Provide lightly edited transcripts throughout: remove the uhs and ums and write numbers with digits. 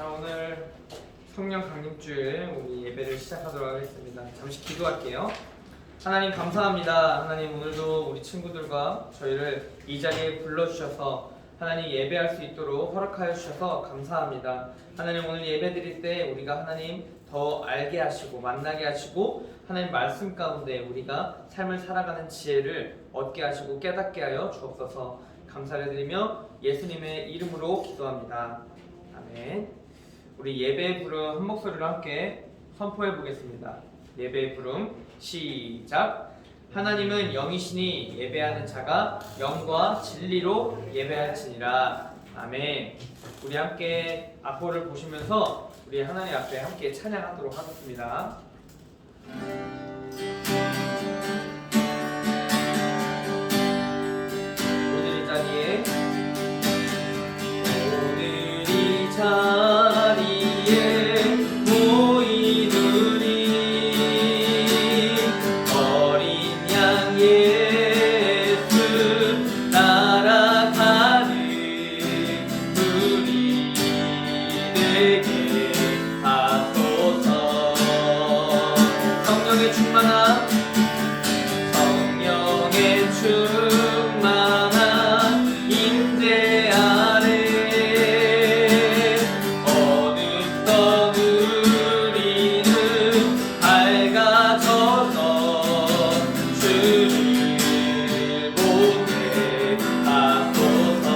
자, 오늘 성령 강림주일 우리 예배를 시작하도록 하겠습니다. 잠시 기도할게요. 하나님 감사합니다. 하나님 오늘도 우리 친구들과 저희를 이 자리에 불러주셔서 하나님 예배할 수 있도록 허락하여 주셔서 감사합니다. 하나님 오늘 예배 드릴 때 우리가 하나님 더 알게 하시고 만나게 하시고 하나님 말씀 가운데 우리가 삶을 살아가는 지혜를 얻게 하시고 깨닫게 하여 주옵소서. 감사를 드리며 예수님의 이름으로 기도합니다. 아멘. 우리 예배의 부름 한 목소리로 함께 선포해 보겠습니다. 예배의 부름 시작. 하나님은 영이시니 예배하는 자가 영과 진리로 예배할지니라. 아멘. 우리 함께 앞으로를 보시면서 우리 하나님 앞에 함께 찬양하도록 하겠습니다. 오늘 이 자리에 모인 우리 어린 양 예수 따라가는 우리 되게 하소서. 성령의 충만한 임재 아래 어둡던 우리는 밝아져서 주를 보게 하소서.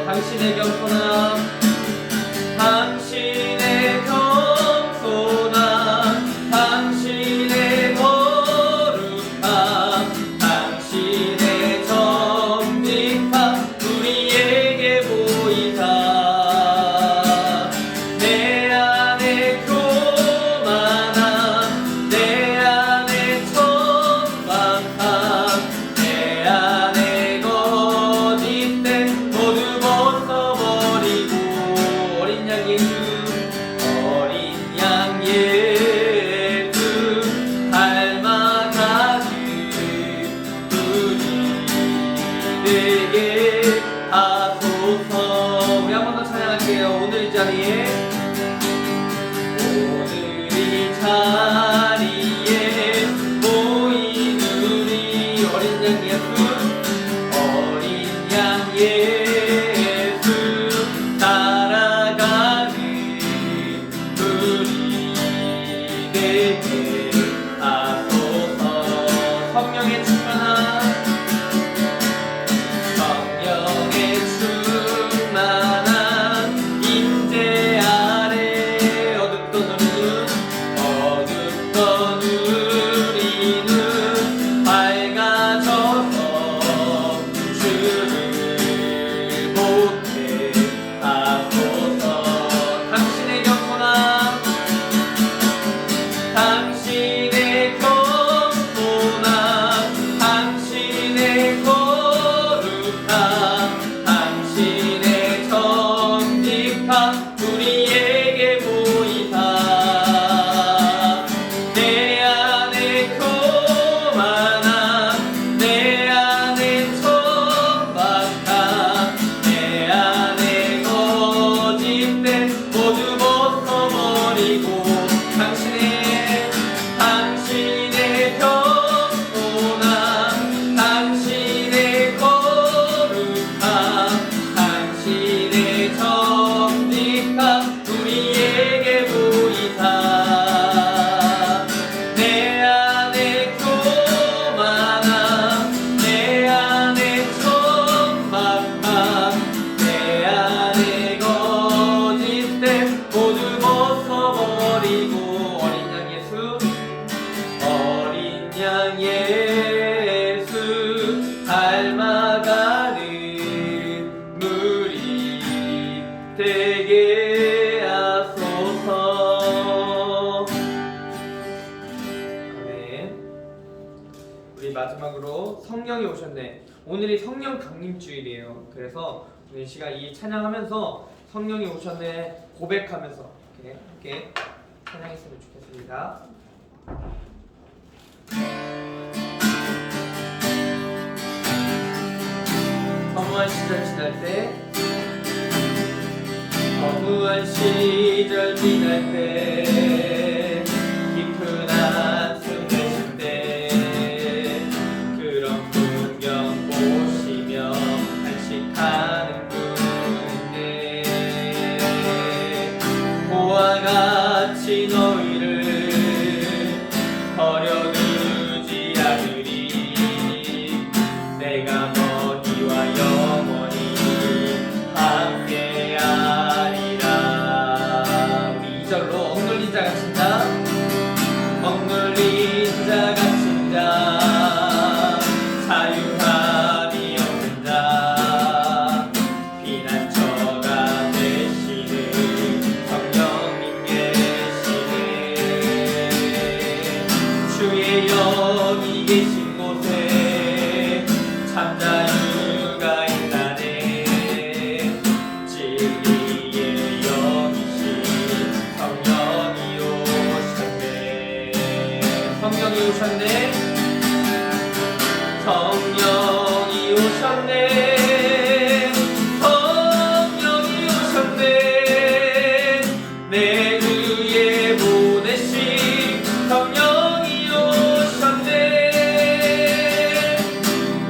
당신의 겸손함 당신의 겸손함 당신의 거룩함 당신의 정직함 우리에게 보이사 내 안에 교만함 내 안에 천박함 내 안에 거짓된 모두 벗어버리고 어린 양 예수 닮아가는 우리에게 하소서. 우리 한 번 더 찬양할게요. 오늘 이 자리에 모인 우리 어린 양 예수 따라가는 우리에게 하소서. 성령의 충만한 임재 아래 어둡던 우리는 밝아져서 주를 보게 하소서. 당신의 겸손함 당신의 겸손함 당신의 거룩함 당신의 정직함 우리에게 보이사 내 안에 교만함 내 안에 천박함 내 안에 거짓된 모두 벗어버리고 당신의 겸손함 당신의 거룩함 당신의 정직함 우리에게 보이사 내 안에 교만함 내 안에 천박함 내 안에 거짓된 모두 벗어버리고 어린 양 예수 닮아가는 우리 되게 하소서. 아멘. 우리 마지막으로 성령이 오셨네. 오늘이 성령 강림주일이에요. 그래서 오늘 이 시간 이 찬양하면서 성령이 오셨네 고백하면서 이렇게 함께 찬양했으면 좋겠습니다. 성령의 시절 지날 때 허무한 시절 지날 때 깊은 한숨 내쉴 때 그런 풍경 보시며 간식하는 분인데 고와 같이 너희를 버려두지 않으리 내가 너희와 영원히 함께하리라. 우리 2절로 억눌린 자 갇힌 자 억눌린 자 갇힌 자 자유함이 없는 자 피난처가 되시는 성령님 계시네. 주의 영이 계신 곳에 참 자유가 있다네. 진리의 영이신 성령이 오셨네. 성령이 오셨네. 성령이 오셨네. 성령이 오셨네. 내 주에 보내신 성령이 오셨네.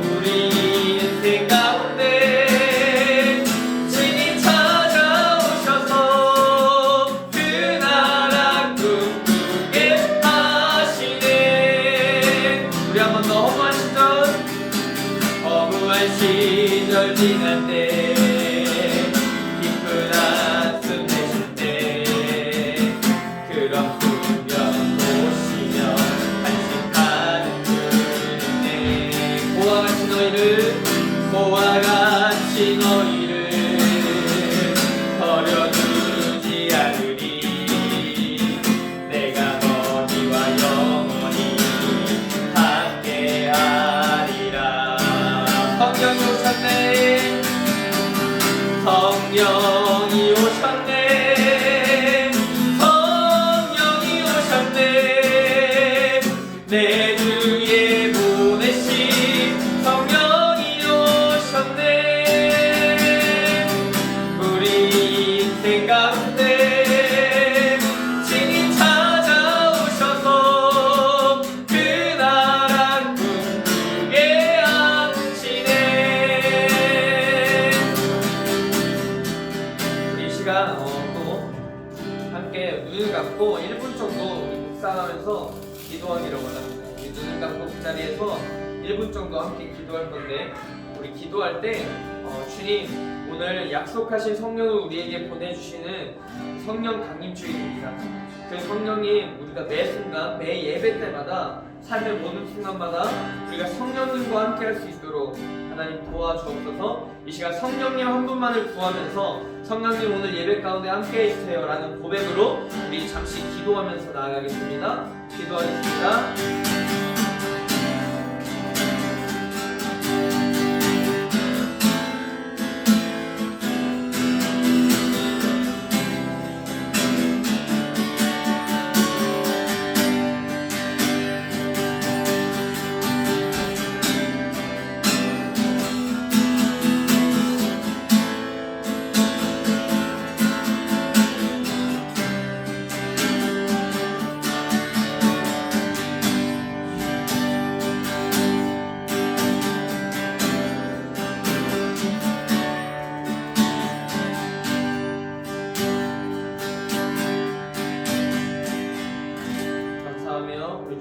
우리 인생 가운데 친히 찾아오셔서 그 나라 꿈꾸게 하시네. 우리 한 번 더 허무한 시절 지날 때 깊은 한숨 내쉴 때 그런 풍경 보시며 간식하는 분인데 고와 같이 너희를 버려두지 않으리 내가 너희와 영원히 함께하리라. 성령이 오셨네. 성령이 오셨네. 성령이 오셨네. 내 주에 보내신 성령이 오셨네. 우리 인생 가운데 친히 찾아오셔서 그 나라 꿈꾸게 하시네. 우리 시간 또 함께 눈을 감고 1분 정도 우리 묵상하면서 기도하기를 원합니다. 우리 눈을 감고 그 자리에서 1분 정도 함께 기도할 건데 우리 기도할 때 주님 오늘 약속하신 성령을 우리에게 보내주시는 성령 강림주일입니다. 그 성령님 우리가 매 순간 매 예배 때마다 삶의 모든 순간마다 우리가 성령님과 함께 할 수 있도록 하나님 도와주옵소서. 이 시간 성령님 한 분만을 구하면서 성령님 오늘 예배 가운데 함께 해주세요 라는 고백으로 우리 잠시 기도하면서 나아가겠습니다. 기도하겠습니다.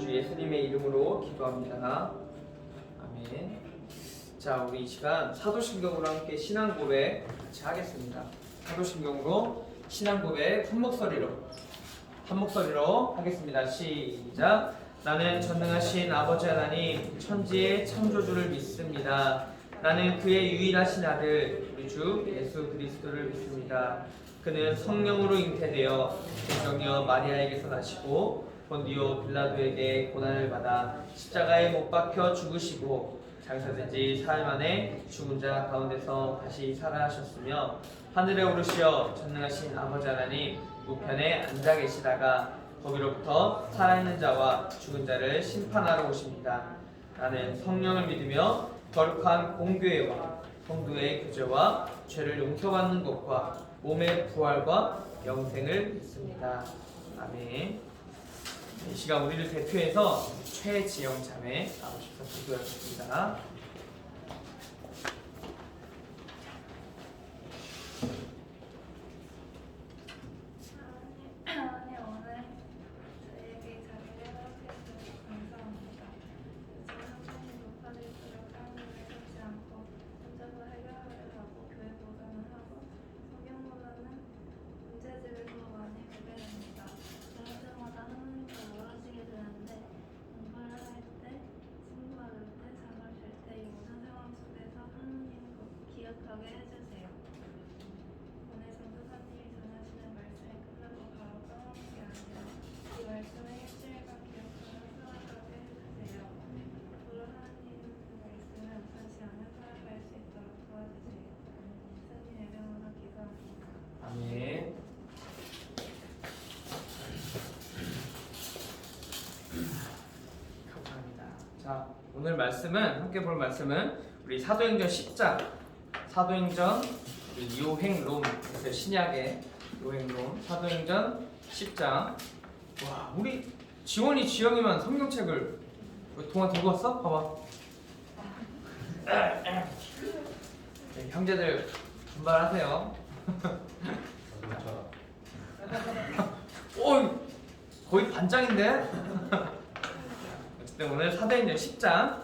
예수님의 이름으로 기도합니다. 아멘. 자, 우리 이 시간 사도신경으로 함께 신앙 고백 같이 하겠습니다. 사도신경으로 신앙 고백 한 목소리로 하겠습니다. 시작. 나는 전능하신 아버지 하나님 천지의 창조주를 믿습니다. 나는 그의 유일하신 아들 우리 주 예수 그리스도를 믿습니다. 그는 성령으로 잉태되어 동정녀 마리아에게서 나시고 본디오 빌라도에게 고난을 받아 십자가에 못 박혀 죽으시고 장사된 지 사흘 만에 죽은 자 가운데서 다시 살아나셨으며 하늘에 오르시어 전능하신 아버지 하나님 우편에 앉아 계시다가 거기로부터 살아있는 자와 죽은 자를 심판하러 오십니다. 나는 성령을 믿으며 거룩한 공교회와 성도의 교제와 죄를 용서받는 것과 몸의 부활과 영생을 믿습니다. 아멘. 이 시간 우리를 대표해서 최지영 자매 나오셔서 기도하겠습니다. 아멘. 감사합니다. 자, 오늘 말씀은 함께 볼 말씀은 우리 사도행전 10장. 사도행전 요행론, 신약의 요행론 사도행전 10장. 와, 우리 지원이 지영이만 성경책을 동안 들고 왔어? 봐봐. 네, 형제들 분발하세요. 오, 거의 반장인데? 어쨌든 오늘 사도행전 10장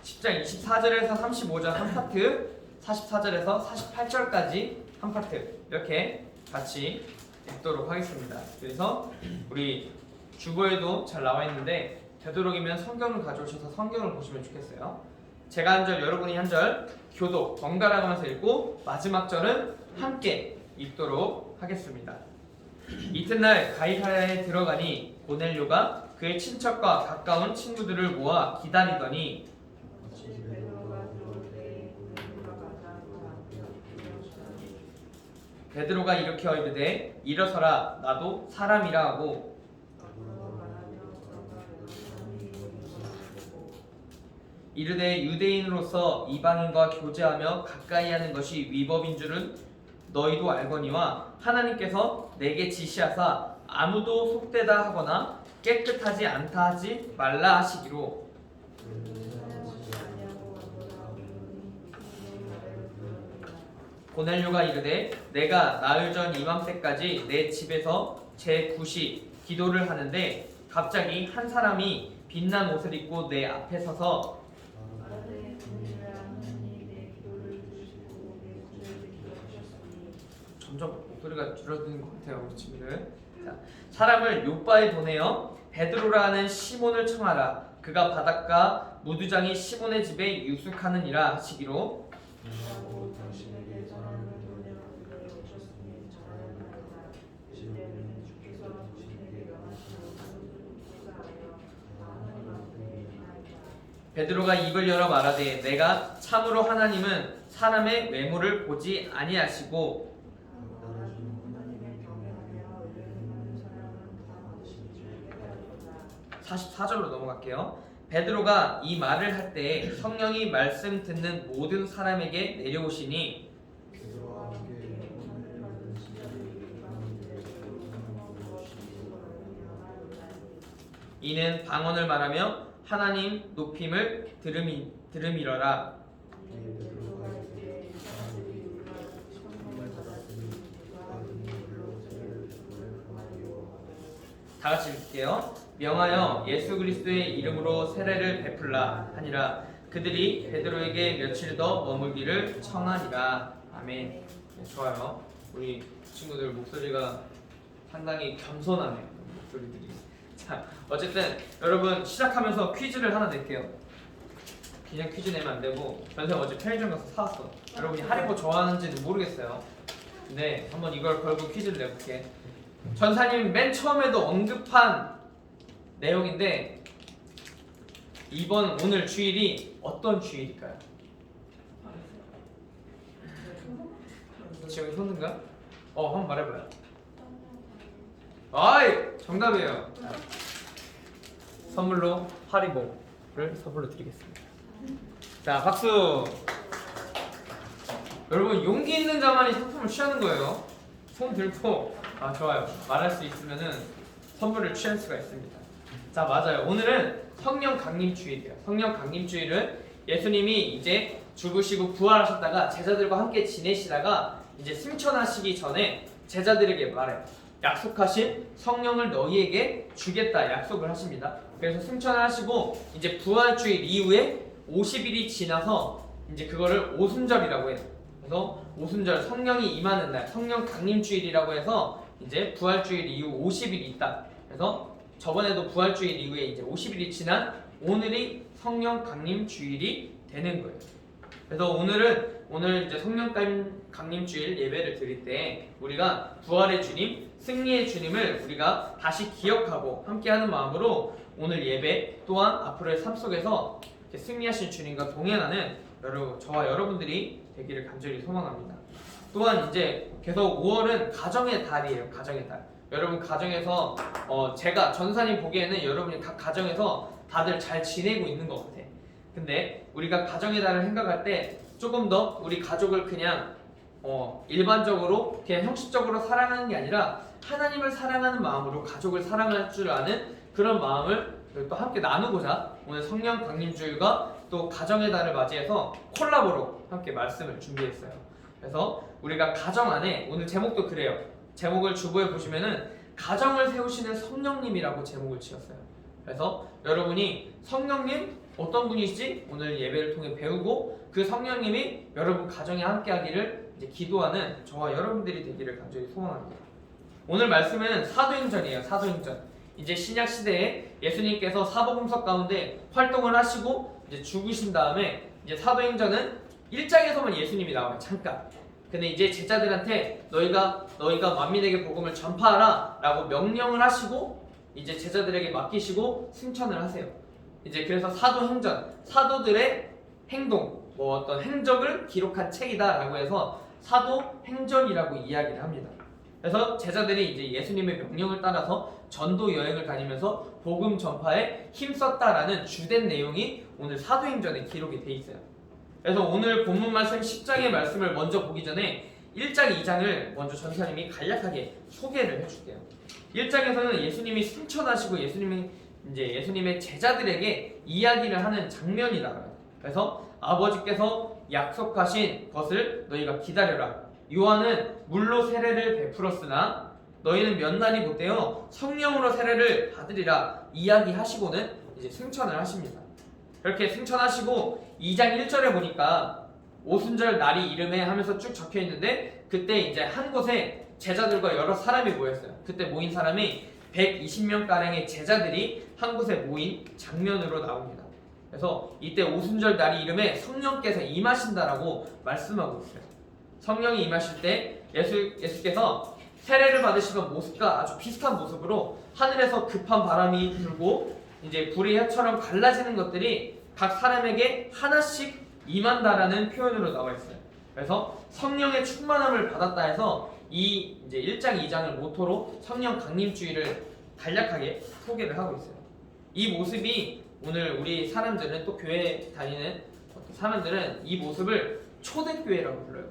24절에서 35절 한 파트, 44절에서 48절까지 한 파트 이렇게 같이 읽도록 하겠습니다. 그래서 우리 주보에도 잘 나와 있는데 되도록이면 성경을 가져오셔서 성경을 보시면 좋겠어요. 제가 한 절, 여러분이 한 절 교독 번갈아 가면서 읽고 마지막 절은 함께 읽도록 하겠습니다. 이튿날 가이사랴에 들어가니 고넬료가 그의 친척과 가까운 친구들을 모아 기다리더니 베드로가 일으켜 이르되 일어서라 나도 사람이라 하고 이르되 유대인으로서 이방인과 교제하며 가까이 하는 것이 위법인 줄은 너희도 알거니와 하나님께서 내게 지시하사 아무도 속되다 하거나 깨끗하지 않다 하지 말라 하시기로 고넬료가 이르되 내가 나흘 전 이맘때까지 내 집에서 제9시 기도를 하는데 갑자기 한 사람이 빛난 옷을 입고 내 앞에 서서 점점 목소리가 줄어드는 것 같아요. 우리 친구들. 자, 사람을 요바에 보내어 베드로라는 시몬을 청하라. 그가 바닷가 무두장이 시몬의 집에 유숙하느니라 하시기로 베드로가 입을 열어 말하되 내가 참으로 하나님은 사람의 외모를 보지 아니하시고 44절로 넘어갈게요. 베드로가 이 말을 할 때 성령이 말씀 듣는 모든 사람에게 내려오시니 이는 방언을 말하며 하나님 높임을 들음이러라. 다 같이 읽을게요. 명하여 예수 그리스도의 이름으로 세례를 베풀라 하니라. 그들이 베드로에게 며칠 더 머물기를 청하니라. 아멘. 네, 좋아요. 우리 친구들 목소리가 상당히 겸손하네요. 목소리들이. 자, 어쨌든 여러분 시작하면서 퀴즈를 하나 낼게요. 그냥 퀴즈 내면 안 되고 전생 어제 편의점 가서 사왔어. 여러분이 하리보 좋아하는지는 모르겠어요. 근데 한번 이걸 걸고 퀴즈를 내볼게. 전사님 맨 처음에도 언급한 내용인데 이번 오늘 주일이 어떤 주일일까요? 지금 손든가? 한번 말해봐요. 아이 정답이에요. 선물로 하리보를 선물로 드리겠습니다. 자 박수. 여러분 용기 있는 자만이 상품을 취하는 거예요. 손 들고 좋아요. 말할 수 있으면은 선물을 취할 수가 있습니다. 자, 맞아요. 오늘은 성령 강림 주일이에요. 성령 강림 주일은 예수님이 이제 죽으시고 부활하셨다가 제자들과 함께 지내시다가 이제 승천하시기 전에 제자들에게 말해요. 약속하신 성령을 너희에게 주겠다 약속을 하십니다. 그래서 승천을 하시고 이제 부활주일 이후에 50일이 지나서 이제 그거를 오순절이라고 해요. 그래서 오순절 성령이 임하는 날, 성령 강림주일이라고 해서 이제 부활주일 이후 50일이 있다. 그래서 저번에도 부활주일 이후에 이제 50일이 지난 오늘이 성령 강림주일이 되는 거예요. 그래서 오늘 이제 성령 강림주일 예배를 드릴 때 우리가 부활의 주님, 승리의 주님을 우리가 다시 기억하고 함께하는 마음으로 오늘 예배 또한 앞으로의 삶 속에서 승리하신 주님과 동행하는 저와 여러분들이 되기를 간절히 소망합니다. 또한 이제 계속 5월은 가정의 달이에요. 가정의 달. 여러분 가정에서 제가 전사님 보기에는 여러분이 각 가정에서 다들 잘 지내고 있는 것 같아. 근데 우리가 가정의 달을 생각할 때 조금 더 우리 가족을 그냥 일반적으로 그냥 형식적으로 사랑하는 게 아니라 하나님을 사랑하는 마음으로 가족을 사랑할 줄 아는 그런 마음을 또 함께 나누고자 오늘 성령 강림주일과 또 가정의 달을 맞이해서 콜라보로 함께 말씀을 준비했어요. 그래서 우리가 가정 안에 오늘 제목도 그래요. 제목을 주보에 보시면은 가정을 세우시는 성령님이라고 제목을 지었어요. 그래서 여러분이 성령님 어떤 분이시지? 오늘 예배를 통해 배우고 그 성령님이 여러분 가정에 함께하기를 이제 기도하는 저와 여러분들이 되기를 간절히 소원합니다. 오늘 말씀은 사도행전이에요. 사도행전. 이제 신약 시대에 예수님께서 사복음서 가운데 활동을 하시고 이제 죽으신 다음에 이제 사도행전은 1장에서만 예수님이 나와요. 잠깐. 근데 이제 제자들한테 너희가 만민에게 복음을 전파하라라고 명령을 하시고 이제 제자들에게 맡기시고 승천을 하세요. 이제 그래서 사도행전, 사도들의 행동, 어떤 행적을 기록한 책이다라고 해서 사도행전이라고 이야기를 합니다. 그래서 제자들이 이제 예수님의 명령을 따라서 전도 여행을 다니면서 복음 전파에 힘썼다라는 주된 내용이 오늘 사도행전에 기록이 돼 있어요. 그래서 오늘 본문 말씀 10장의 말씀을 먼저 보기 전에 1장, 2장을 먼저 전사님이 간략하게 소개를 해줄게요. 1장에서는 예수님이 승천하시고 예수님의 제자들에게 이야기를 하는 장면이 나와요. 그래서 아버지께서 약속하신 것을 너희가 기다려라. 요한은 물로 세례를 베풀었으나 너희는 몇 날이 못되어 성령으로 세례를 받으리라 이야기하시고는 이제 승천을 하십니다. 그렇게 승천하시고 2장 1절에 보니까 오순절 날이 이름에 하면서 쭉 적혀 있는데 그때 이제 한 곳에 제자들과 여러 사람이 모였어요. 그때 모인 사람이 120명 가량의 제자들이 한 곳에 모인 장면으로 나옵니다. 그래서 이때 오순절 날이 이름에 성령께서 임하신다라고 말씀하고 있어요. 성령이 임하실 때 예수께서 세례를 받으시던 모습과 아주 비슷한 모습으로 하늘에서 급한 바람이 불고 이제 불의 혀처럼 갈라지는 것들이 각 사람에게 하나씩 임한다라는 표현으로 나와 있어요. 그래서 성령의 충만함을 받았다 해서 이 이제 1장, 2장을 모토로 성령 강림주의를 간략하게 소개를 하고 있어요. 이 모습이 오늘 우리 사람들은 또 교회 다니는 사람들은 이 모습을 초대교회라고 불러요.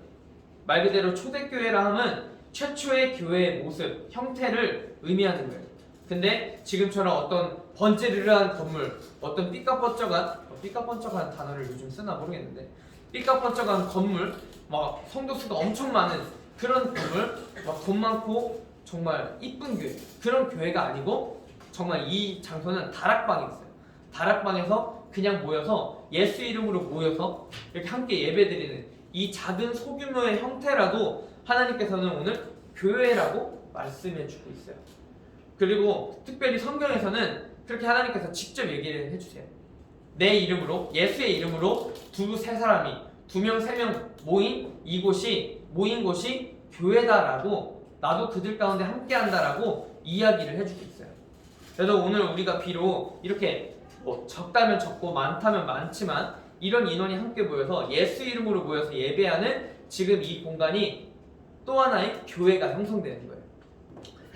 말 그대로 초대교회라 하면 최초의 교회의 모습, 형태를 의미하는 거예요. 근데 지금처럼 어떤 번지르르한 건물, 어떤 삐까뻔쩍한 단어를 요즘 쓰나 모르겠는데 삐까뻔쩍한 건물, 막 성도 수가 엄청 많은 그런 건물, 막 돈 많고 정말 이쁜 교회, 그런 교회가 아니고 정말 이 장소는 다락방이 있어요. 다락방에서 그냥 모여서 예수 이름으로 모여서 이렇게 함께 예배드리는 이 작은 소규모의 형태라도 하나님께서는 오늘 교회라고 말씀해주고 있어요. 그리고 특별히 성경에서는 그렇게 하나님께서 직접 얘기를 해주세요. 내 이름으로, 예수의 이름으로 두세 사람이, 2명, 3명 모인 곳이 교회다라고 나도 그들 가운데 함께한다라고 이야기를 해주고 있어요. 그래서 오늘 우리가 비록 이렇게 적다면 적고 많다면 많지만 이런 인원이 함께 모여서 예수 이름으로 모여서 예배하는 지금 이 공간이 또 하나의 교회가 형성되는 거예요.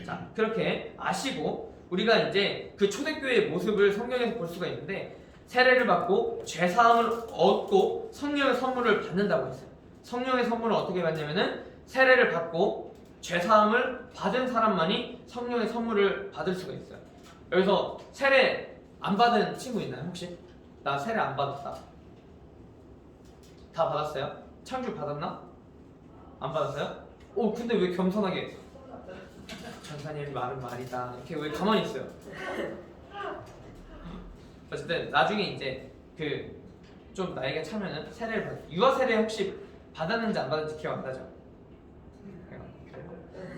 자, 그렇게 아시고 우리가 이제 그 초대교회의 모습을 성경에서 볼 수가 있는데 세례를 받고 죄사함을 얻고 성령의 선물을 받는다고 했어요. 성령의 선물을 어떻게 받냐면은 세례를 받고 죄사함을 받은 사람만이 성령의 선물을 받을 수가 있어요. 여기서 세례 안 받은 친구 있나요 혹시? 나 세례 안 받았다. 다 받았어요? 창규 받았나? 안 받았어요? 오 근데 왜 겸손하게 전사님이 말은 말이다 이렇게 왜 가만히 있어요? 어쨌든 나중에 이제 그 좀 나이가 차면은 세례를 유아 세례 혹시 받았는지 안 받았는지 기억 안 나죠?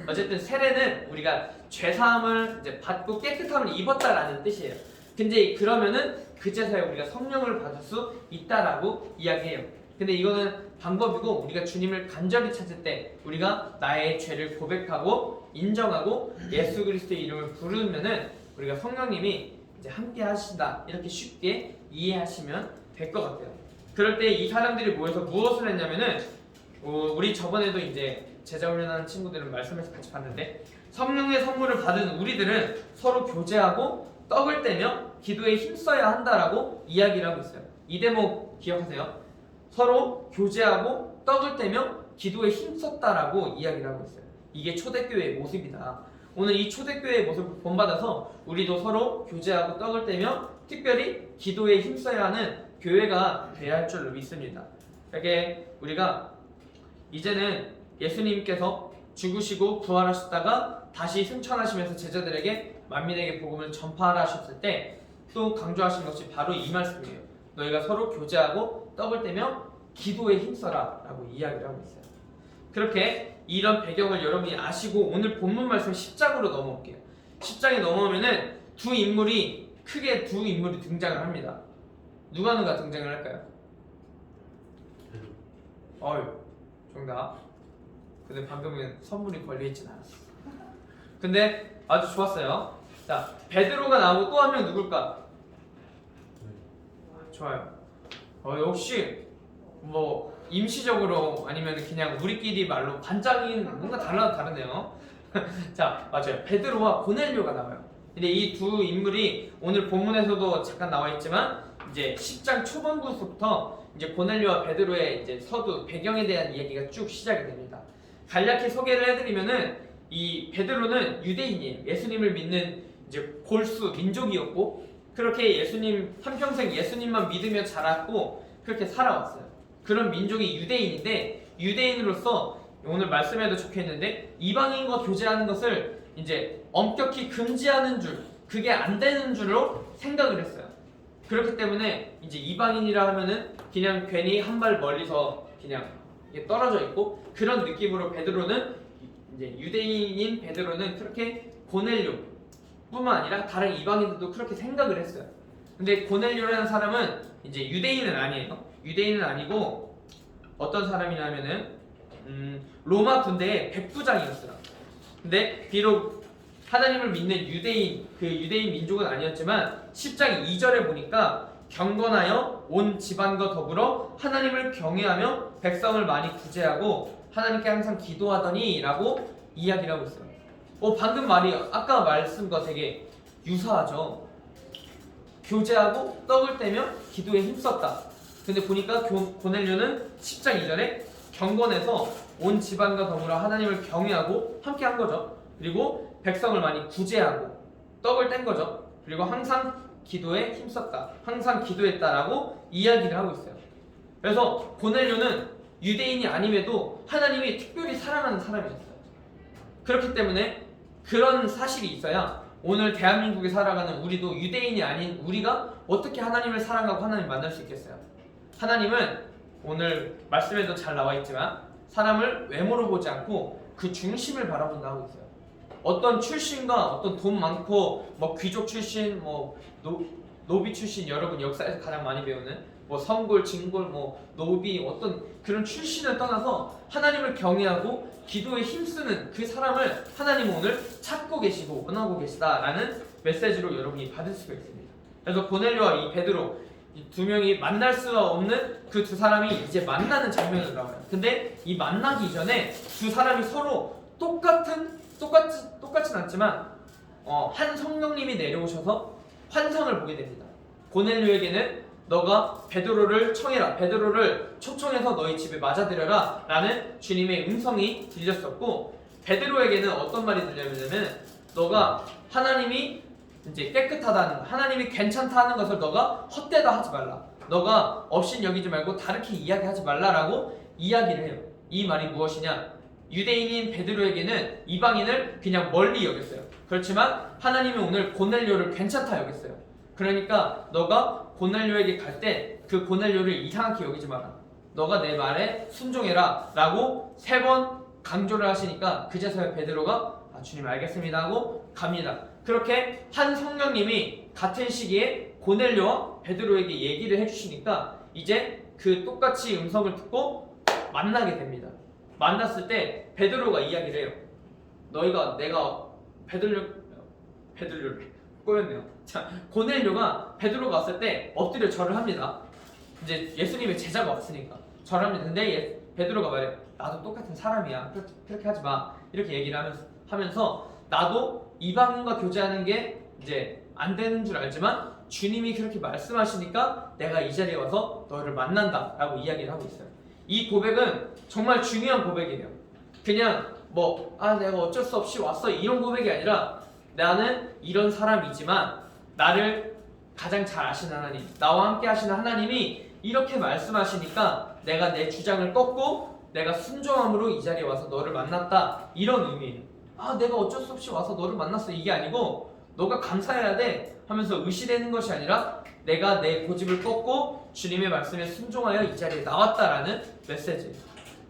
어쨌든 세례는 우리가 죄사함을 이제 받고 깨끗함을 입었다라는 뜻이에요. 근데 그러면은 그제서야 우리가 성령을 받을 수 있다라고 이야기해요. 근데 이거는 방법이고 우리가 주님을 간절히 찾을 때 우리가 나의 죄를 고백하고 인정하고 예수 그리스도의 이름을 부르면은 우리가 성령님이 이제 함께 하신다 이렇게 쉽게 이해하시면 될 것 같아요. 그럴 때 이 사람들이 모여서 무엇을 했냐면은 우리 저번에도 이제 제자 훈련하는 친구들은 말씀에서 같이 봤는데 성령의 선물을 받은 우리들은 서로 교제하고 떡을 떼며 기도에 힘써야 한다라고 이야기를 하고 있어요. 이 대목 기억하세요? 서로 교제하고 떡을 떼며 기도에 힘썼다라고 이야기를 하고 있어요. 이게 초대교회의 모습이다. 오늘 이 초대교회의 모습을 본받아서 우리도 서로 교제하고 떡을 떼며 특별히 기도에 힘써야 하는 교회가 되어야 할 줄로 믿습니다. 이렇게 우리가 이제는 예수님께서 죽으시고 부활하셨다가 다시 승천하시면서 제자들에게 만민에게 복음을 전파하라 하셨을 때 또 강조하신 것이 바로 이 말씀이에요. 너희가 서로 교제하고 떡을 떼며 기도에 힘써라 라고 이야기를 하고 있어요. 그렇게 이런 배경을 여러분이 아시고 오늘 본문 말씀 10장으로 넘어올게요. 10장에 넘어오면은 크게 두 인물이 등장을 합니다. 누가 등장을 할까요? 정답. 근데 방금은 선물이 걸려있진 않았어. 근데 아주 좋았어요. 자, 베드로가 나오고 또 한 명 누굴까? 좋아요. 역시 뭐 임시적으로 아니면 그냥 우리끼리 말로 반짝인 뭔가 다르네요. 자, 맞아요. 베드로와 고넬료가 나와요. 근데 이 두 인물이 오늘 본문에서도 잠깐 나와 있지만 이제 10장 초반부부터 이제 고넬료와 베드로의 이제 서두 배경에 대한 이야기가 쭉 시작이 됩니다. 간략히 소개를 해드리면은 이 베드로는 유대인이에요. 예수님을 믿는 이제 골수 민족이었고 그렇게 예수님 한평생 예수님만 믿으며 자랐고 그렇게 살아왔어요. 그런 민족이 유대인인데 유대인으로서 오늘 말씀에도 적혀있는데 이방인과 교제하는 것을 이제 엄격히 금지하는 줄 그게 안 되는 줄로 생각을 했어요. 그렇기 때문에 이제 이방인이라 하면은 그냥 괜히 한 발 멀리서 그냥 떨어져 있고 그런 느낌으로 베드로는 이제 유대인인 베드로는 그렇게 고넬료 뿐만 아니라 다른 이방인들도 그렇게 생각을 했어요. 근데 고넬료라는 사람은 이제 유대인은 아니에요. 유대인은 아니고 어떤 사람이냐면은 로마 군대의 백부장이었어요. 근데 비록 하나님을 믿는 유대인 민족은 아니었지만 10장 2절에 보니까 경건하여 온 집안과 더불어 하나님을 경외하며 백성을 많이 구제하고 하나님께 항상 기도하더니 라고 이야기를 하고 있어요. 방금 말이 아까 말씀과 되게 유사하죠. 교제하고 떡을 떼며 기도에 힘썼다. 근데 보니까 고넬료는 10장 2절에 경건해서 온 집안과 더불어 하나님을 경외하고 함께 한 거죠. 그리고 백성을 많이 구제하고 떡을 뗀 거죠. 그리고 항상 기도에 힘썼다. 항상 기도했다라고 이야기를 하고 있어요. 그래서 고넬료는 유대인이 아님에도 하나님이 특별히 사랑하는 사람이었어요. 그렇기 때문에 그런 사실이 있어야 오늘 대한민국에 살아가는 우리도 유대인이 아닌 우리가 어떻게 하나님을 사랑하고 하나님 만날 수 있겠어요? 하나님은 오늘 말씀에도 잘 나와 있지만 사람을 외모로 보지 않고 그 중심을 바라본다 하고 있어요. 어떤 출신과 어떤 돈 많고 뭐 귀족 출신, 뭐 노비 출신 여러분 역사에서 가장 많이 배우는 뭐 성골, 진골, 뭐 노비 어떤 그런 출신을 떠나서 하나님을 경외하고 기도에 힘쓰는 그 사람을 하나님은 오늘 찾고 계시고 원하고 계시다라는 메시지로 여러분이 받을 수가 있습니다. 그래서 고넬료와 이 베드로 이 두 명이 만날 수 없는 그 두 사람이 이제 만나는 장면으로 나와요. 근데 이 만나기 이전에 두 사람이 서로 똑같진 않지만 한 성령님이 내려오셔서 환상을 보게 됩니다. 고넬료에게는 너가 베드로를 청해라, 베드로를 초청해서 너희 집에 맞아들여라 라는 주님의 음성이 들렸었고 베드로에게는 어떤 말이 들려면은 너가 하나님이 이제 깨끗하다는 거, 하나님이 괜찮다 하는 것을 너가 헛되다 하지 말라. 너가 없인 여기지 말고 다르게 이야기하지 말라라고 이야기를 해요. 이 말이 무엇이냐? 유대인인 베드로에게는 이방인을 그냥 멀리 여겼어요. 그렇지만 하나님이 오늘 고넬료를 괜찮다 여겼어요. 그러니까 너가 고넬료에게 갈 때 그 고넬료를 이상하게 여기지 마라. 너가 내 말에 순종해라 라고 3번 강조를 하시니까 그제서야 베드로가 주님 알겠습니다 하고 갑니다. 그렇게 한 성령님이 같은 시기에 고넬료와 베드로에게 얘기를 해주시니까 이제 그 똑같이 음성을 듣고 만나게 됩니다. 만났을 때 베드로가 이야기를 해요. 내가 베드로를 꼬였네요. 자, 고넬료가 베드로가 왔을 때 엎드려 절을 합니다. 이제 예수님의 제자가 없으니까 절을 합니다. 근데 베드로가 말해요. 나도 똑같은 사람이야. 그렇게 하지 마. 이렇게 얘기를 하면서 나도 이방인과 교제하는 게 이제 안 되는 줄 알지만 주님이 그렇게 말씀하시니까 내가 이 자리에 와서 너를 만난다 라고 이야기를 하고 있어요. 이 고백은 정말 중요한 고백이에요. 그냥 내가 어쩔 수 없이 왔어 이런 고백이 아니라 나는 이런 사람이지만 나를 가장 잘 아시는 하나님, 나와 함께 하시는 하나님이 이렇게 말씀하시니까 내가 내 주장을 꺾고 내가 순종함으로 이 자리에 와서 너를 만났다 이런 의미예요. 내가 어쩔 수 없이 와서 너를 만났어 이게 아니고 너가 감사해야 돼 하면서 의시되는 것이 아니라 내가 내 고집을 꺾고 주님의 말씀에 순종하여 이 자리에 나왔다라는 메시지예요.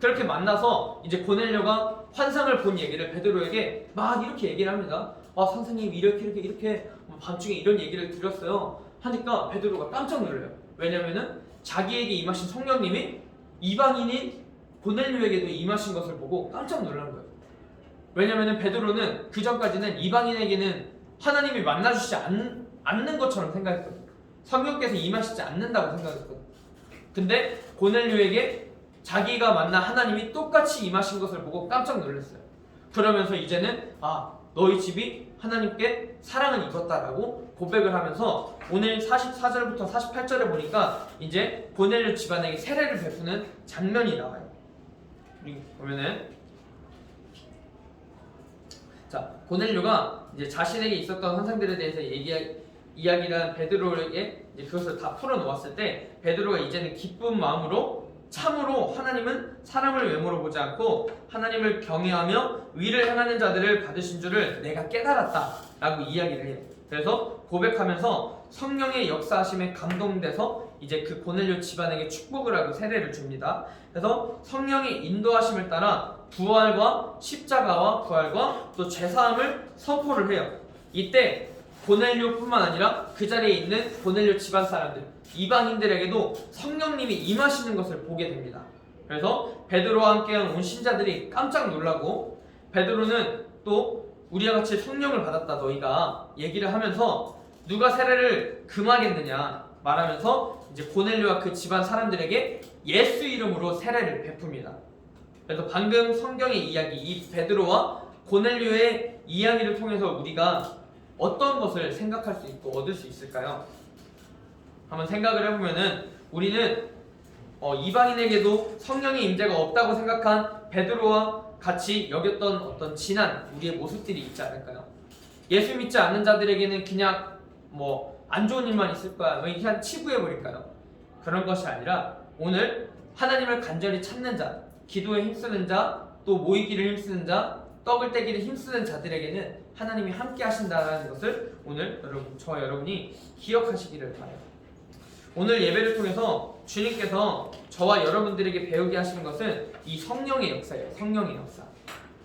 그렇게 만나서 이제 고넬료가 환상을 본 얘기를 베드로에게 막 이렇게 얘기를 합니다. 선생님 이렇게 밤중에 이런 얘기를 드렸어요 하니까 베드로가 깜짝 놀라요. 왜냐면은 자기에게 임하신 성령님이 이방인인 고넬료에게도 임하신 것을 보고 깜짝 놀란 거예요. 왜냐면은 베드로는 그 전까지는 이방인에게는 하나님이 만나주시지 않는 것처럼 생각했거든요. 성령께서 임하시지 않는다고 생각했거든요. 근데 고넬료에게 자기가 만난 하나님이 똑같이 임하신 것을 보고 깜짝 놀랐어요. 그러면서 이제는 너희 집이 하나님께 사랑을 입었다라고 고백을 하면서 오늘 44절부터 48절에 보니까 이제 고넬료 집안에게 세례를 베푸는 장면이 나와요. 보면은 고넬료가 이제 자신에게 있었던 환상들에 대해서 이야기를 한 베드로에게 이제 그것을 다 풀어놓았을 때 베드로가 이제는 기쁜 마음으로 참으로 하나님은 사람을 외모로 보지 않고 하나님을 경외하며 위를 행하는 자들을 받으신 줄을 내가 깨달았다 라고 이야기를 해요. 그래서 고백하면서 성령의 역사하심에 감동돼서 이제 그 고넬료 집안에게 축복을 하고 세례를 줍니다. 그래서 성령의 인도하심을 따라 부활과 십자가와 부활과 또 죄사함을 선포를 해요. 이때 고넬료뿐만 아니라 그 자리에 있는 고넬료 집안 사람들 이방인들에게도 성령님이 임하시는 것을 보게 됩니다. 그래서 베드로와 함께한 온 신자들이 깜짝 놀라고 베드로는 또 우리와 같이 성령을 받았다 너희가 얘기를 하면서 누가 세례를 금하겠느냐 말하면서 이제 고넬료와 그 집안 사람들에게 예수 이름으로 세례를 베풉니다. 그래서 방금 성경의 이야기 이 베드로와 고넬료의 이야기를 통해서 우리가 어떤 것을 생각할 수 있고 얻을 수 있을까요? 한번 생각을 해보면은 우리는 이방인에게도 성령의 임재가 없다고 생각한 베드로와 같이 여겼던 어떤 지난 우리의 모습들이 있지 않을까요? 예수 믿지 않는 자들에게는 그냥 안 좋은 일만 있을 거야 그냥 치부해버릴까요? 그런 것이 아니라 오늘 하나님을 간절히 찾는 자, 기도에 힘쓰는 자, 또 모이기를 힘쓰는 자, 떡을 떼기를 힘쓰는 자들에게는 하나님이 함께 하신다는 것을 오늘 저와 여러분이 기억하시기를 바라요. 오늘 예배를 통해서 주님께서 저와 여러분들에게 배우게 하시는 것은 이 성령의 역사예요. 성령의 역사.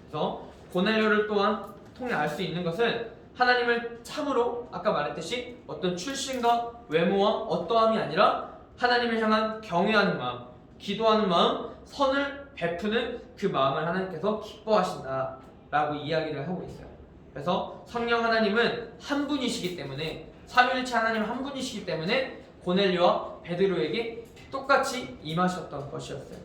그래서 고넬료를 또한 통해 알 수 있는 것은 하나님을 참으로 아까 말했듯이 어떤 출신과 외모와 어떠함이 아니라 하나님을 향한 경외하는 마음, 기도하는 마음, 선을 베푸는 그 마음을 하나님께서 기뻐하신다라고 이야기를 하고 있어요. 그래서 성령 하나님은 한 분이시기 때문에 삼위일체 하나님 한 분이시기 때문에 고넬료와 베드로에게 똑같이 임하셨던 것이었어요.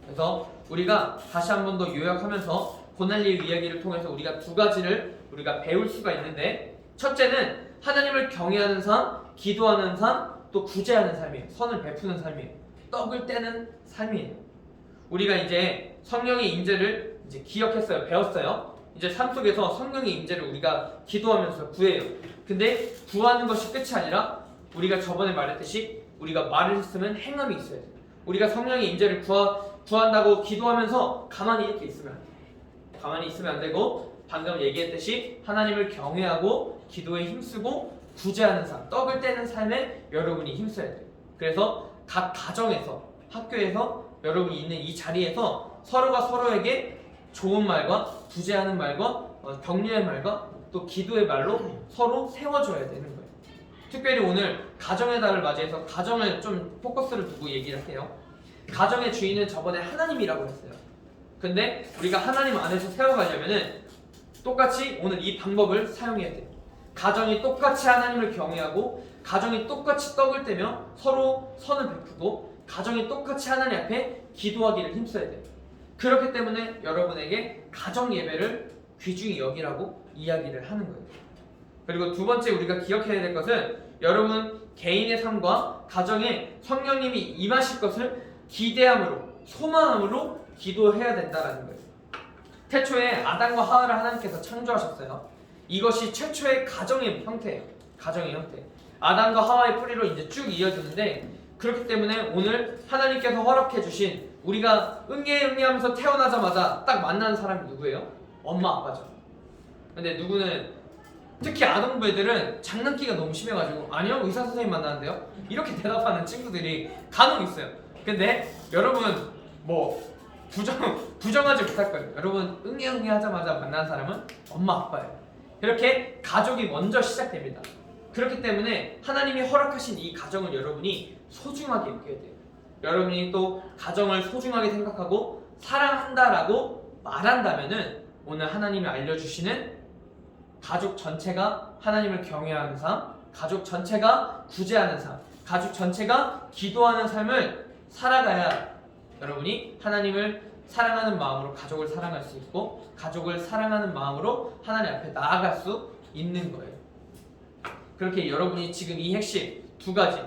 그래서 우리가 다시 한 번 더 요약하면서 고넬료 이야기를 통해서 우리가 두 가지를 우리가 배울 수가 있는데 첫째는 하나님을 경외하는 삶, 기도하는 삶, 또 구제하는 삶이에요. 선을 베푸는 삶이에요. 떡을 떼는 삶이에요. 우리가 이제 성령의 임재를 이제 기억했어요. 배웠어요. 이제 삶 속에서 성령의 임재를 우리가 기도하면서 구해요. 근데 구하는 것이 끝이 아니라 우리가 저번에 말했듯이 우리가 말을 했으면 행함이 있어야 돼요. 우리가 성령의 임재를 구한다고 기도하면서 가만히 이렇게 있으면 안 돼요. 가만히 있으면 안 되고 방금 얘기했듯이 하나님을 경외하고 기도에 힘쓰고 구제하는 삶, 떡을 떼는 삶에 여러분이 힘써야 돼요. 그래서 각 가정에서, 학교에서 여러분이 있는 이 자리에서 서로가 서로에게 좋은 말과 구제하는 말과 격려의 말과 또 기도의 말로 서로 세워줘야 되는 거예요. 특별히 오늘 가정의 달을 맞이해서 가정을 좀 포커스를 두고 얘기를 해요. 가정의 주인은 저번에 하나님이라고 했어요. 근데 우리가 하나님 안에서 세워가려면은 똑같이 오늘 이 방법을 사용해야 돼요. 가정이 똑같이 하나님을 경외하고 가정이 똑같이 떡을 떼며 서로 선을 베푸고 가정이 똑같이 하나님 앞에 기도하기를 힘써야 돼요. 그렇기 때문에 여러분에게 가정 예배를 귀중히 여기라고 이야기를 하는 거예요. 그리고 두 번째 우리가 기억해야 될 것은 여러분 개인의 삶과 가정에 성령님이 임하실 것을 기대함으로 소망함으로 기도해야 된다는 거예요. 태초에 아담과 하와를 하나님께서 창조하셨어요. 이것이 최초의 가정의 형태예요. 가정의 형태. 아담과 하와의 뿌리로 이제 쭉 이어지는데 그렇기 때문에 오늘 하나님께서 허락해 주신 우리가 응애응애하면서 태어나자마자 딱 만나는 사람이 누구예요? 엄마 아빠죠. 근데 누구는 특히 아동부 애들은 장난기가 너무 심해가지고 아니요 의사 선생님 만나는데요 이렇게 대답하는 친구들이 간혹 있어요. 근데 여러분 뭐 부정하지 못할 거예요. 여러분 응애응애 하자마자 만난 사람은 엄마 아빠예요. 이렇게 가족이 먼저 시작됩니다. 그렇기 때문에 하나님이 허락하신 이 가정을 여러분이 소중하게 여겨야 돼요. 여러분이 또 가정을 소중하게 생각하고 사랑한다라고 말한다면은 오늘 하나님이 알려주시는 가족 전체가 하나님을 경외하는 삶, 가족 전체가 구제하는 삶, 가족 전체가 기도하는 삶을 살아가야 여러분이 하나님을 사랑하는 마음으로 가족을 사랑할 수 있고 가족을 사랑하는 마음으로 하나님 앞에 나아갈 수 있는 거예요. 그렇게 여러분이 지금 이 핵심 두 가지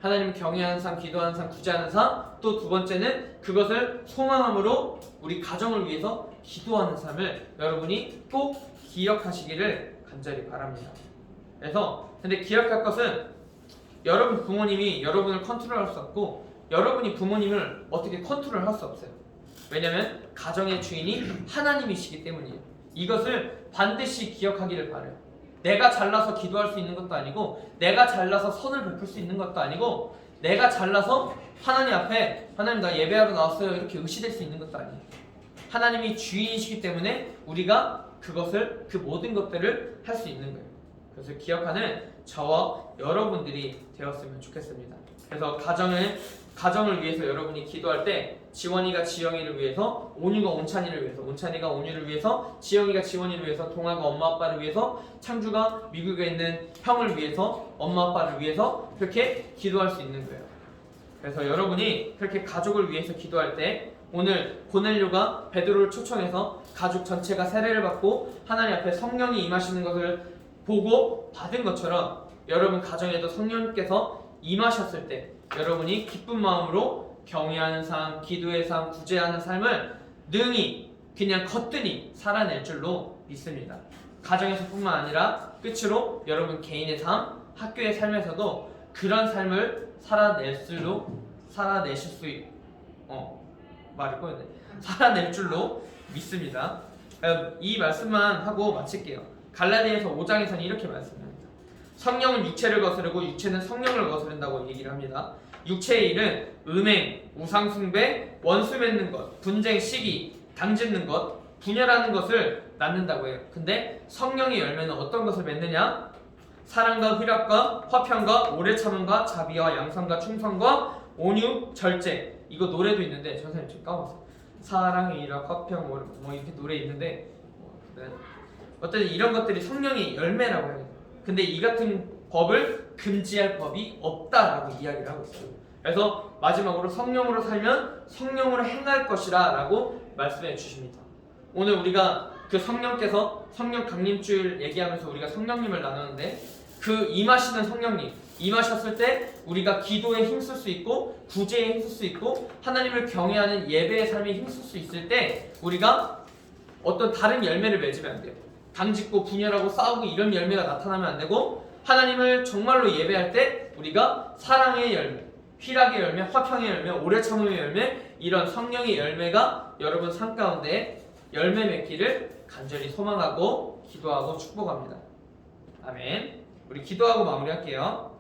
하나님을 경외하는 삶, 기도하는 삶, 구제하는 삶 또 두 번째는 그것을 소망함으로 우리 가정을 위해서 기도하는 삶을 여러분이 꼭 기억하시기를 간절히 바랍니다. 그래서 근데 기억할 것은 여러분 부모님이 여러분을 컨트롤할 수 없고 여러분이 부모님을 어떻게 컨트롤할 수 없어요. 왜냐하면 가정의 주인이 하나님이시기 때문이에요. 이것을 반드시 기억하기를 바라요. 내가 잘나서 기도할 수 있는 것도 아니고 내가 잘나서 선을 베풀 수 있는 것도 아니고 내가 잘나서 하나님 앞에 하나님 나 예배하러 나왔어요 이렇게 의시될 수 있는 것도 아니에요. 하나님이 주인이시기 때문에 우리가 그것을 그 모든 것들을 할 수 있는 거예요. 그래서 기억하는 저와 여러분들이 되었으면 좋겠습니다. 그래서 가정을 위해서 여러분이 기도할 때 지원이가 지영이를 위해서, 온유가 온찬이를 위해서, 온찬이가 온유를 위해서, 지영이가 지원이를 위해서, 동아가 엄마 아빠를 위해서, 창주가 미국에 있는 형을 위해서, 엄마 아빠를 위해서 그렇게 기도할 수 있는 거예요. 그래서 여러분이 그렇게 가족을 위해서 기도할 때 오늘 고넬료가 베드로를 초청해서 가족 전체가 세례를 받고 하나님 앞에 성령이 임하시는 것을 보고 받은 것처럼 여러분 가정에도 성령께서 임하셨을 때 여러분이 기쁜 마음으로 경외하는 삶, 기도의 삶, 구제하는 삶을 능히 그냥 거뜬히 살아낼 줄로 믿습니다. 가정에서뿐만 아니라 끝으로 여러분 개인의 삶, 학교의 삶에서도 그런 삶을 살아내실 줄로 믿습니다. 이 말씀만 하고 마칠게요. 갈라디아서 5장에서는 이렇게 말씀합니다. 성령은 육체를 거스르고 육체는 성령을 거스른다고 얘기를 합니다. 육체의 일은 음행, 우상숭배, 원수 맺는 것, 분쟁, 시기, 당짓는 것, 분열하는 것을 낳는다고 해요. 근데 성령의 열매는 어떤 것을 맺느냐? 사랑과 희락과 화평과 오래 참음과 자비와 양선과 충성과 온유, 절제. 이거 노래도 있는데 선생님 지금 까먹었어요. 사랑, 희락, 화평 뭐 이렇게 노래 있는데 어쨌든 이런 것들이 성령의 열매라고 해요. 근데 이 같은 법을 금지할 법이 없다라고 이야기를 하고 있어요. 그래서 마지막으로 성령으로 살면 성령으로 행할 것이라 라고 말씀해 주십니다. 오늘 우리가 그 성령께서 성령 강림주일 얘기하면서 우리가 성령님을 나누는데 그 임하시는 성령님 임하셨을 때 우리가 기도에 힘쓸 수 있고 구제에 힘쓸 수 있고 하나님을 경외하는 예배의 삶에 힘쓸 수 있을 때 우리가 어떤 다른 열매를 맺으면 안 돼요. 당짓고 분열하고 싸우고 이런 열매가 나타나면 안 되고 하나님을 정말로 예배할 때 우리가 사랑의 열매, 희락의 열매, 화평의 열매, 오래 참음의 열매 이런 성령의 열매가 여러분 삶 가운데 열매 맺기를 간절히 소망하고 기도하고 축복합니다. 아멘. 우리 기도하고 마무리할게요.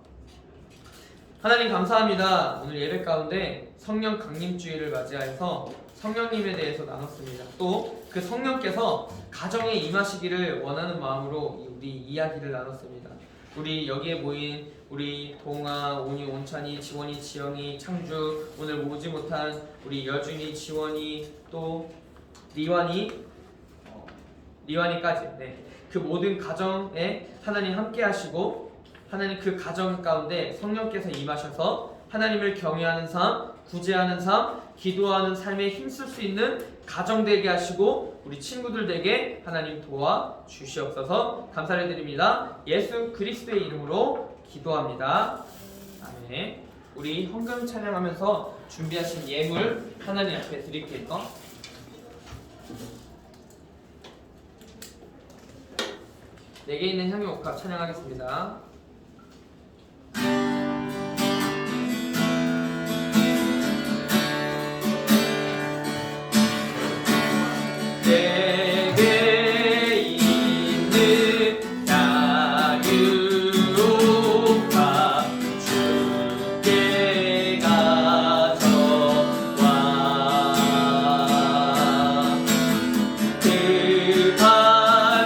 하나님 감사합니다. 오늘 예배 가운데 성령 강림주일을 맞이하여서 성령님에 대해서 나눴습니다. 또 그 성령께서 가정에 임하시기를 원하는 마음으로 우리 이야기를 나눴습니다. 우리 여기에 모인 우리 동아, 온유, 온찬이, 지원이, 지영이, 창주, 오늘 오지 못한 우리 여준이, 지원이, 또 리완이까지 그 모든 가정에 하나님 함께 하시고 하나님 그 가정 가운데 성령께서 임하셔서 하나님을 경외하는 삶, 구제하는 삶, 기도하는 삶에 힘쓸 수 있는 가정 되게 하시고 우리 친구들 되게 하나님 도와 주시옵소서. 감사를 드립니다. 예수 그리스도의 이름으로 기도합니다. 아멘. 우리 헌금 찬양하면서 준비하신 예물 하나님 앞에 드릴게요. 내게 있는 향유 옥합 찬양하겠습니다. 내게 있는 향유 옥합 주께 가져와 그 발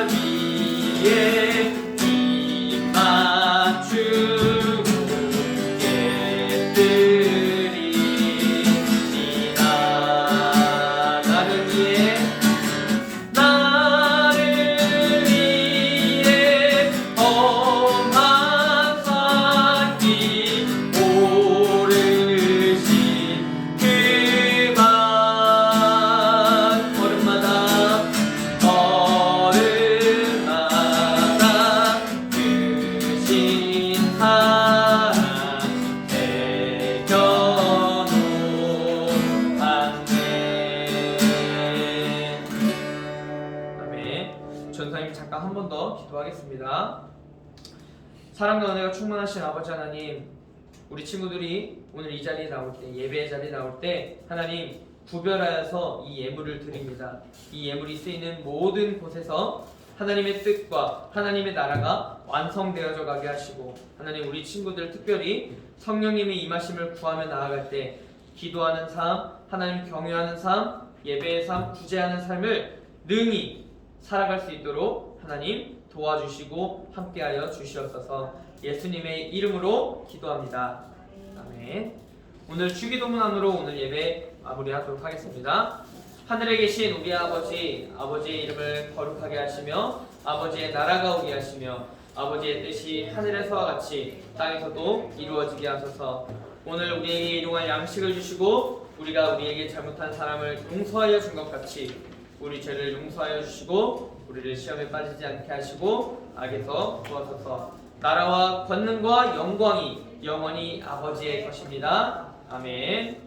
위에 입 맞추고 깨뜨리리라. 나를 위해 험한 산길 오르신 그만 걸음마다 크신 사랑 배겨놓았네. 아멘. 전사님 잠깐 한 번 더 기도하겠습니다. 사랑과 은혜가 충만하신 아버지 하나님, 우리 친구들이 오늘 이 자리에 나올 때, 예배의 자리에 나올 때 하나님 구별하여서 이 예물을 드립니다. 이 예물이 쓰이는 모든 곳에서 하나님의 뜻과 하나님의 나라가 완성되어져 가게 하시고 하나님 우리 친구들 특별히 성령님의 임하심을 구하며 나아갈 때 기도하는 삶, 하나님 경외하는 삶, 예배의 삶, 구제하는 삶을 능히 살아갈 수 있도록 하나님 도와주시고 함께하여 주시옵소서. 예수님의 이름으로 기도합니다. 아멘. 오늘 주기도문안으로 오늘 예배 마무리하도록 하겠습니다. 하늘에 계신 우리 아버지, 아버지의 이름을 거룩하게 하시며 아버지의 나라가 오게 하시며 아버지의 뜻이 하늘에서와 같이 땅에서도 이루어지게 하소서. 오늘 우리에게 일용할 양식을 주시고 우리가 우리에게 잘못한 사람을 용서하여 준 것 같이 우리 죄를 용서하여 주시고 우리를 시험에 빠지지 않게 하시고 악에서 구하소서. 나라와 권능과 영광이 영원히 아버지의 것입니다. 아멘.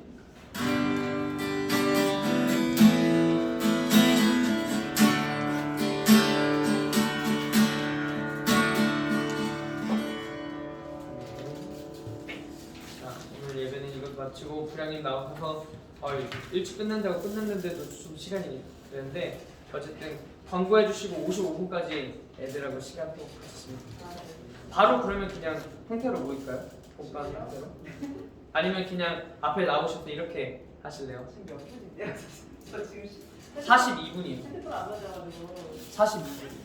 자, 오늘 예배는 이것 마치고 부량님 나오셔서 일찍 끝난다고 끝났는데도 좀 시간이 되는데 어쨌든 광고해 주시고 55분까지 애들하고 시간 또 가졌습니다. 바로 그러면 그냥 형태로 모일까요? 복반 형태로? 아니면 그냥 앞에 나오실 때 이렇게 하실래요? 지금 몇 분인데요? 저 지금 42분이요. 핸드폰 안 가져가지고 42분.